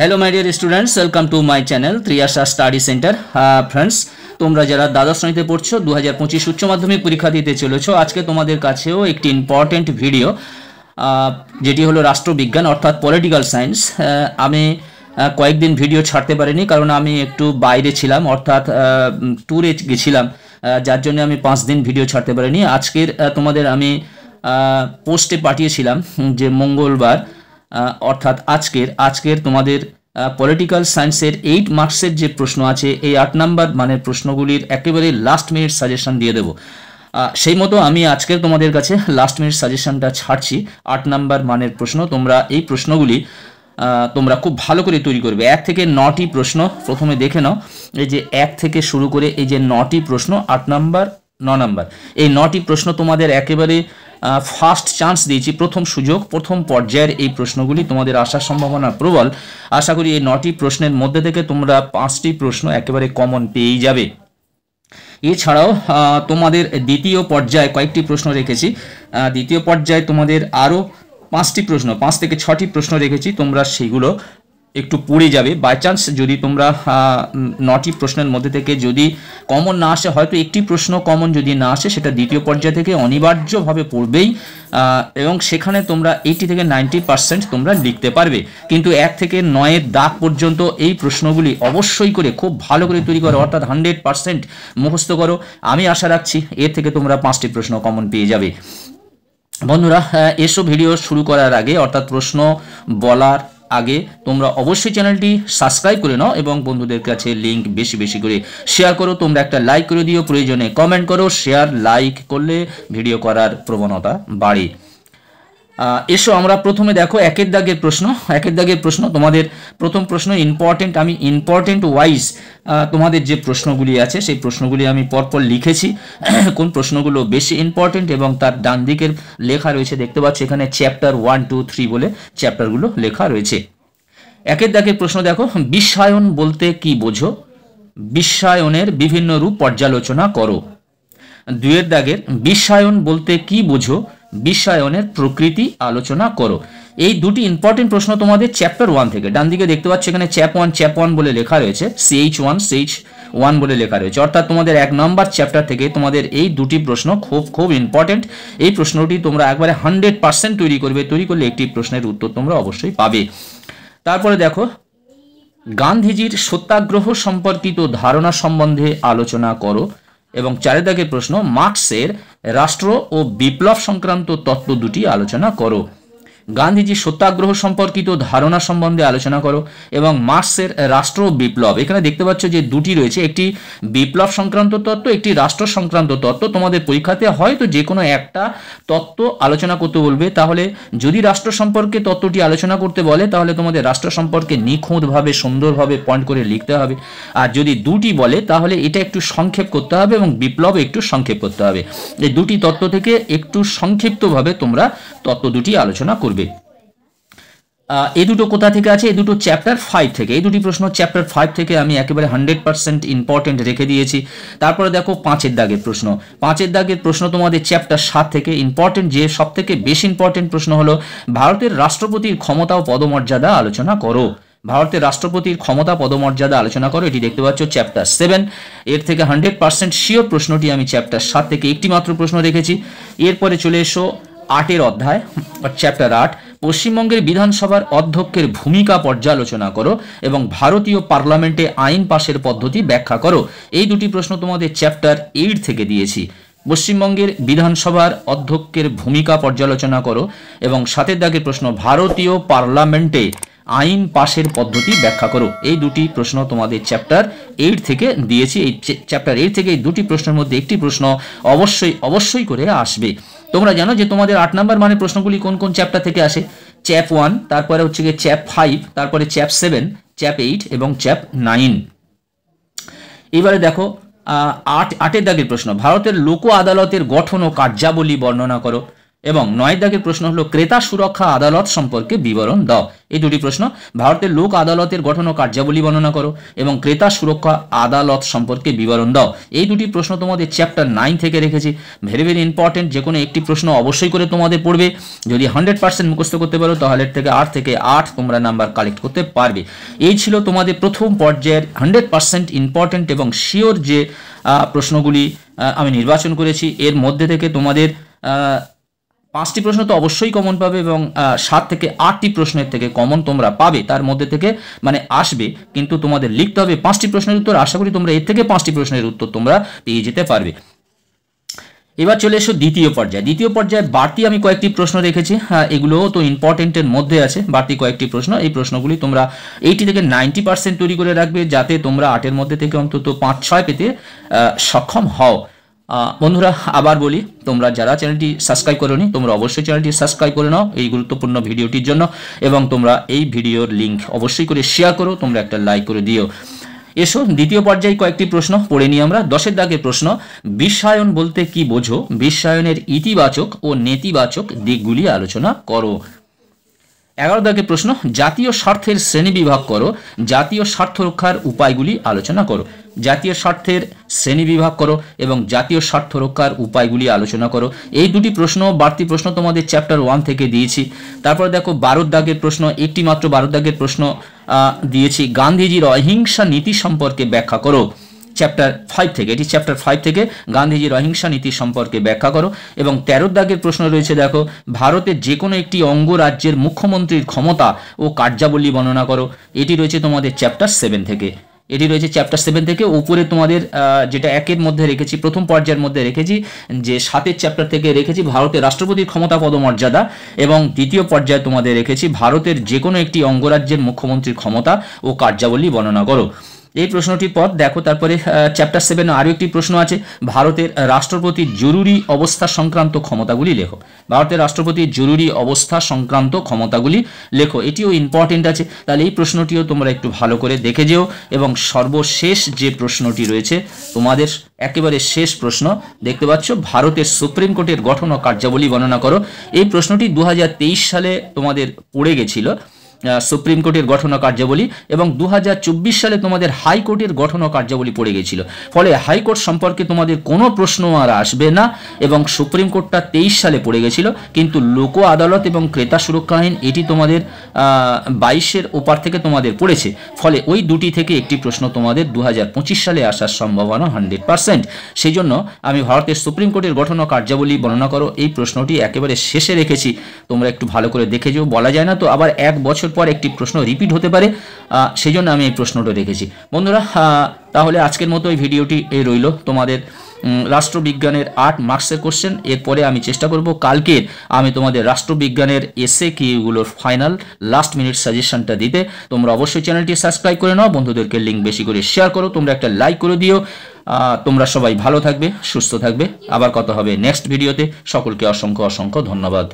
Hello my dear students, welcome to my channel Triyasha study centre. Friends, তোমরা যারা দ্বাদশ শ্রেণীতে পড়ছো 2025 উচ্চ মাধ্যমিক পরীক্ষা দিতে চলেছো, আজকে তোমাদের কাছেও একটি ইম্পর্টেন্ট ভিডিও যেটি হলো রাষ্ট্রবিজ্ঞান অর্থাৎ পলিটিক্যাল সায়েন্স। আমি কয়েকদিন ভিডিও ছাড়তে পারিনি কারণ আমি একটু বাইরে ছিলাম, অর্থাৎ ট্যুরে গেছিলাম, যার জন্য আমি 5 দিন ভিডিও ছাড়তে পারিনি। আজকের তোমাদের আমি পোস্টে পাঠিয়েছিলাম যে মঙ্গলবার অর্থাৎ আজকের তোমাদের পলিটিক্যাল সায়েন্সের 8 মার্কসের যে প্রশ্ন আছে, এই 8 নাম্বার মানের প্রশ্নগুলির একেবারে লাস্ট মিনিট সাজেশন দিয়ে দেবো। সেই মতো আমি আজকের তোমাদের কাছে লাস্ট মিনিট সাজেশনটা ছাড়ছি। 8 নাম্বার মানের প্রশ্ন, তোমরা এই প্রশ্নগুলি তোমরা খুব ভালো করে তৈরি করবে। 1 থেকে 9টি প্রশ্ন প্রথমে দেখে নাও। এই যে 1 থেকে শুরু করে এই যে 9টি প্রশ্ন, 8 নাম্বার 9 নাম্বার, এই 9টি প্রশ্ন তোমাদের একেবারে ফার্স্ট চান্স দিয়েছি, প্রথম সুযোগ, প্রথম পর্যায়ের এই প্রশ্নগুলি তোমাদের আসার সম্ভাবনা প্রবল। আশা করি এই 9টি প্রশ্নের মধ্যে থেকে তোমরা 5টি প্রশ্ন একেবারে কমন পেয়েই যাবে। এছাড়াও তোমাদের দ্বিতীয় পর্যায়ে কয়েকটি প্রশ্ন রেখেছি। দ্বিতীয় পর্যায়ে তোমাদের আরও 5টি প্রশ্ন, 5 থেকে 6টি প্রশ্ন রেখেছি, তোমরা সেগুলো একটু পড়ে যাবে। বাই চান্স যদি তোমরা 9টি প্রশ্নের মধ্যে থেকে যদি কমন না আসে, হয়তো একটি প্রশ্ন কমন যদি না আসে, সেটা দ্বিতীয় পর্যায় থেকে অনিবার্যভাবে পড়বেই, এবং সেখানে তোমরা 80 থেকে 90% তোমরা লিখতে পারবে। কিন্তু 1 থেকে 9-এর দাগ পর্যন্ত এই প্রশ্নগুলি অবশ্যই করে খুব ভালো করে তৈরি করো, অর্থাৎ 100% মুখস্থ করো। আমি আশা রাখছি এর থেকে তোমরা 5টি প্রশ্ন কমন পেয়ে যাবে। বন্ধুরা, এসব ভিডিও শুরু করার আগে অর্থাৎ প্রশ্ন বলার আগে তোমরা অবশ্যই চ্যানেলটি সাবস্ক্রাইব করে নাও এবং বন্ধুদের কাছে লিঙ্ক বেশি বেশি করে শেয়ার করো। তোমরা একটা লাইক করে দিও, প্রয়োজনে কমেন্ট করো। শেয়ার লাইক করলে ভিডিও করার প্রবণতা বাড়ে। এসো আমরা প্রথমে দেখো 1-এর দাগের প্রশ্ন। 1-এর দাগের প্রশ্ন তোমাদের প্রথম প্রশ্ন ইম্পর্টেন্ট। আমি ইম্পর্টেন্ট ওয়াইজ তোমাদের যে প্রশ্নগুলি আছে সেই প্রশ্নগুলি আমি পরপর লিখেছি, কোন প্রশ্নগুলো বেশি ইম্পর্টেন্ট, এবং তার ডান দিকের লেখা রয়েছে, দেখতে পাচ্ছ এখানে চ্যাপ্টার 1, 2, 3 বলে চ্যাপ্টারগুলো লেখা রয়েছে। 1-এর দাগের প্রশ্ন দেখো, বিশ্বায়ন বলতে কি বোঝো? বিশ্বায়নের বিভিন্ন রূপ পর্যালোচনা করো। 2-এর দাগের বিশ্বায়ন বলতে কি বোঝো? বিশ্বায়নের প্রকৃতি আলোচনা করো। এই দুটি ইম্পর্টেন্ট প্রশ্ন তোমাদের চ্যাপ্টার 1 থেকে, ডান দিকে দেখতে পাচ্ছ এখানে চ্যাপ 1 বলে লেখা রয়েছে, CH1 বলে লেখা রয়েছে, অর্থাৎ তোমাদের 1 নম্বর চ্যাপ্টার থেকে তোমাদের এই দুটি প্রশ্ন খুব ইম্পর্টেন্ট। এই প্রশ্নটি তোমরা একবারে 100% তৈরি করবে, তৈরি করলে একটি প্রশ্নের উত্তর তোমরা অবশ্যই পাবে। তারপরে দেখো, গান্ধীজির সত্যাগ্রহ সম্পর্কিত ধারণা সম্বন্ধে আলোচনা করো। এবং 4-এর দাগের প্রশ্ন, মার্কসের রাষ্ট্র ও বিপ্লব সংক্রান্ত তত্ত্ব দুটি আলোচনা করো। গান্ধীজি সত্যাগ্রহ সম্পর্কিত ধারণা সম্বন্ধে আলোচনা করো এবং মার্কসের রাষ্ট্র ও বিপ্লব, এখানে দেখতে পাচ্ছ যে দুটি রয়েছে, একটি বিপ্লব সংক্রান্ত তত্ত্ব, একটি রাষ্ট্র সংক্রান্ত তত্ত্ব। তোমাদের পরীক্ষাতে হয়তো যে কোনো একটা তত্ত্ব আলোচনা করতে বলবে, তাহলে যদি রাষ্ট্র সম্পর্কে তত্ত্বটি আলোচনা করতে বলে তাহলে তোমাদের রাষ্ট্র সম্পর্কে নিখুঁতভাবে সুন্দরভাবে পয়েন্ট করে লিখতে হবে। আর যদি দুটি বলে তাহলে এটা একটু সংক্ষেপ করতে হবে এবং বিপ্লব একটু সংক্ষেপ করতে হবে। এই দুটি তত্ত্ব থেকে একটু সংক্ষিপ্তভাবে তোমরা তত্ত্ব দুটি আলোচনা করবে। এই দুটো কোথা থেকে আছে? এই দুটো চ্যাপ্টার 5 থেকে, এই দুটি প্রশ্ন চ্যাপ্টার 5 থেকে আমি একেবারে 100% ইম্পর্টেন্ট রেখে দিয়েছি। তারপরে দেখো 5-এর দাগের প্রশ্ন। 5-এর দাগের প্রশ্ন তোমাদের চ্যাপ্টার 7 থেকে ইম্পর্টেন্ট, যে সব থেকে বেশি ইম্পর্টেন্ট প্রশ্ন হলো ভারতের রাষ্ট্রপতির ক্ষমতা ও পদমর্যাদা আলোচনা করো। ভারতের রাষ্ট্রপতির ক্ষমতা পদমর্যাদা আলোচনা করো, এটি দেখতে পাচ্ছ চ্যাপ্টার 7। এর থেকে 100% শিওর প্রশ্নটি আমি চ্যাপ্টার 7 থেকে একটি মাত্র প্রশ্ন রেখেছি। এরপরে চলে এসো 8-এর অধ্যায়, চ্যাপ্টার 8, পশ্চিমবঙ্গের বিধানসভার অধ্যক্ষের ভূমিকা পর্যালোচনা করো এবং ভারতীয় পার্লামেন্টে আইন পাশের পদ্ধতি ব্যাখ্যা করো। এই দুটি প্রশ্ন তোমাদের চ্যাপ্টার 8 থেকে দিয়েছি। পশ্চিমবঙ্গের বিধানসভার অধ্যক্ষের ভূমিকা পর্যালোচনা করো এবং 7-এর দাগের প্রশ্ন, ভারতীয় পার্লামেন্টে আইন পাশের পদ্ধতি ব্যাখ্যা করো। এই দুটি প্রশ্ন তোমাদের চ্যাপ্টার 8 থেকে দিয়েছি। এই চ্যাপ্টার 8 থেকে এই দুটি প্রশ্নের মধ্যে একটি প্রশ্ন অবশ্যই করে আসবে। তোমরা জানো যে তোমাদের 8 নম্বর মানে প্রশ্নগুলি কোন কোন চ্যাপ্টার থেকে আসে? চ্যাপ 1, তারপরে হচ্ছে গিয়ে চ্যাপ 5, তারপরে চ্যাপ 7, চ্যাপ 8 এবং চ্যাপ 9। এবারে দেখো 8-এর দাগের প্রশ্ন, ভারতের লোক আদালতের গঠন ও কার্যাবলী বর্ণনা করো। এবং 9 দাগের প্রশ্ন হলো ক্রেতা সুরক্ষা আদালত সম্পর্কে বিবরণ দাও। এই দুটি প্রশ্ন। ভারতের লোক আদালতের গঠন ও কার্যাবলী বর্ণনা করো এবং ক্রেতা সুরক্ষা আদালত সম্পর্কে বিবরণ দাও। এই দুটি প্রশ্ন তোমাদের চ্যাপ্টার 9 থেকে রেখেছি। Very very important. যে কোনো একটি প্রশ্ন অবশ্যই করে তোমাদের পড়বে। যদি 100% মুখস্থ করতে পারো তাহলে থেকে 8 থেকে 8 তোমরা নাম্বার কালেক্ট করতে পারবে। এই ছিল তোমাদের প্রথম পর্যায়ের 100% ইম্পর্টেন্ট এবং শিওর যে প্রশ্নগুলি আমি নির্বাচন করেছি। এর মধ্যে থেকে তোমাদের 5টি প্রশ্ন তো অবশ্যই কমন পাবে এবং 7 থেকে 8টি প্রশ্নের থেকে কমন তোমরা পাবে। তার মধ্যে থেকে মানে আসবে, কিন্তু তোমাদের লিখতে হবে 5টি প্রশ্নের উত্তর। আশা করি তোমরা এর থেকে 5টি প্রশ্নের উত্তর তোমরা পেয়ে যেতে পারবে। এবার চলে এসো দ্বিতীয় পর্যায়ে। দ্বিতীয় পর্যায়ে বাড়তি আমি কয়েকটি প্রশ্ন রেখেছি। এগুলোও তো ইম্পর্টেন্টের মধ্যে আছে। বাড়তি কয়েকটি প্রশ্ন, এই প্রশ্নগুলি তোমরা 80 থেকে 90% তৈরি করে রাখবে, যাতে তোমরা 8-এর মধ্যে থেকে অন্তত 5-6 পেতে সক্ষম হও। বন্ধুরা আবার বলি, তোমরা যারা চ্যানেলটি সাবস্ক্রাইব করোনি তোমরা অবশ্যই চ্যানেলটি সাবস্ক্রাইব করে নাও এই গুরুত্বপূর্ণ ভিডিওটির জন্য, এবং তোমরা এই ভিডিওর লিঙ্ক অবশ্যই করে শেয়ার করো, তোমরা একটা লাইক করে দিও। এসো দ্বিতীয় পর্যায়ে কয়েকটি প্রশ্ন পড়ে নিই আমরা। 10 দাগের প্রশ্ন, বিশ্বায়ন বলতে কি বোঝো? বিশ্বায়নের ইতিবাচক ও নেতিবাচক দিকগুলি আলোচনা করো। 11 দাগের প্রশ্ন, জাতীয় স্বার্থের শ্রেণীবিভাগ করো, জাতীয় স্বার্থ রক্ষার উপায়গুলি আলোচনা করো। জাতীয় স্বার্থের শ্রেণীবিভাগ করো এবং জাতীয় স্বার্থ রক্ষার উপায়গুলি আলোচনা করো। এই দুটি প্রশ্ন বাড়তি প্রশ্ন তোমাদের চ্যাপ্টার 1 থেকে দিয়েছি। তারপরে দেখো 12 দাগের প্রশ্ন, একটি মাত্র 12 দাগের প্রশ্ন দিয়েছি, গান্ধীজির অহিংসা নীতি সম্পর্কে ব্যাখ্যা করো। চ্যাপ্টার 5 থেকে, এটি চ্যাপ্টার 5 থেকে গান্ধীজির অহিংসা নীতি সম্পর্কে ব্যাখ্যা করো। এবং 13 দাগের প্রশ্ন রয়েছে দেখো, ভারতের যে কোনো একটি অঙ্গরাজ্যের মুখ্যমন্ত্রীর ক্ষমতা ও কার্যাবলী বর্ণনা করো। এটি রয়েছে তোমাদের চ্যাপ্টার 7 থেকে। এটি রয়েছে চ্যাপ্টার 7 থেকে। উপরে তোমাদের যেটা 1-এর মধ্যে রেখেছি, প্রথম পর্যায়ের মধ্যে রেখেছি, যে 7-এর চ্যাপ্টার থেকে রেখেছি ভারতের রাষ্ট্রপতির ক্ষমতা পদমর্যাদা, এবং দ্বিতীয় পর্যায়ে তোমাদের রেখেছি ভারতের যে কোনো একটি অঙ্গরাজ্যের মুখ্যমন্ত্রীর ক্ষমতা ও কার্যাবলী বর্ণনা করো। এই প্রশ্নটির পর দেখো তারপরে চ্যাপ্টার 7 আরও একটি প্রশ্ন আছে, ভারতের রাষ্ট্রপতির জরুরি অবস্থা সংক্রান্ত ক্ষমতাগুলি লেখো। ভারতের রাষ্ট্রপতির জরুরি অবস্থা সংক্রান্ত ক্ষমতাগুলি লেখো। এটিও ইম্পর্টেন্ট আছে, তাহলে এই প্রশ্নটিও তোমরা একটু ভালো করে দেখে যেও। এবং সর্বশেষ যে প্রশ্নটি রয়েছে তোমাদের একেবারে শেষ প্রশ্ন দেখতে পাচ্ছ, ভারতের সুপ্রিম কোর্টের গঠন ও কার্যাবলী বর্ণনা করো। এই প্রশ্নটি 2023 সালে তোমাদের পড়ে গেছিল, সুপ্রিম কোর্টের গঠন ও কার্যাবলী, এবং 2024 সালে তোমাদের হাইকোর্টের গঠন ও কার্যাবলী পড়ে গেছিল। ফলে হাইকোর্ট সম্পর্কে তোমাদের কোনো প্রশ্ন আর আসবে না, এবং সুপ্রিম কোর্টটা 23 সালে পড়ে গেছিল, কিন্তু লোক আদালত এবং ক্রেতা সুরক্ষা আইন এটি তোমাদের 22-এর ওপার থেকে তোমাদের পড়েছে। ফলে ওই দুটি থেকে একটি প্রশ্ন তোমাদের 2025 সালে আসার সম্ভাবনা 100%। সেই জন্য আমি ভারতের সুপ্রিম কোর্টের গঠন ও কার্যাবলী বর্ণনা করো এই প্রশ্নটি একেবারে শেষে রেখেছি, তোমরা একটু ভালো করে দেখে যেও। বলা যায় না তো আবার 1 বছর পর একটি প্রশ্ন রিপিট হতে পারে, সেই জন্য আমি এই প্রশ্নটা রেখেছি। বন্ধুরা তাহলে আজকের মতো এই ভিডিওটি রইল তোমাদের রাষ্ট্রবিজ্ঞানের 8 মার্কসের কোশ্চেন। এরপরে আমি চেষ্টা করব কালকে আমি তোমাদের রাষ্ট্রবিজ্ঞানের এসএ কিউগুলোর ফাইনাল লাস্ট মিনিট সাজেশনটা দিতে। তোমরা অবশ্যই চ্যানেলটি সাবস্ক্রাইব করে নাও, বন্ধুদেরকে লিঙ্ক বেশি করে শেয়ার করো, তোমরা একটা লাইক করে দিও। তোমরা সবাই ভালো থাকবে, সুস্থ থাকবে। আবার কথা হবে নেক্সট ভিডিওতে। সকলকে অসংখ্য অসংখ্য ধন্যবাদ।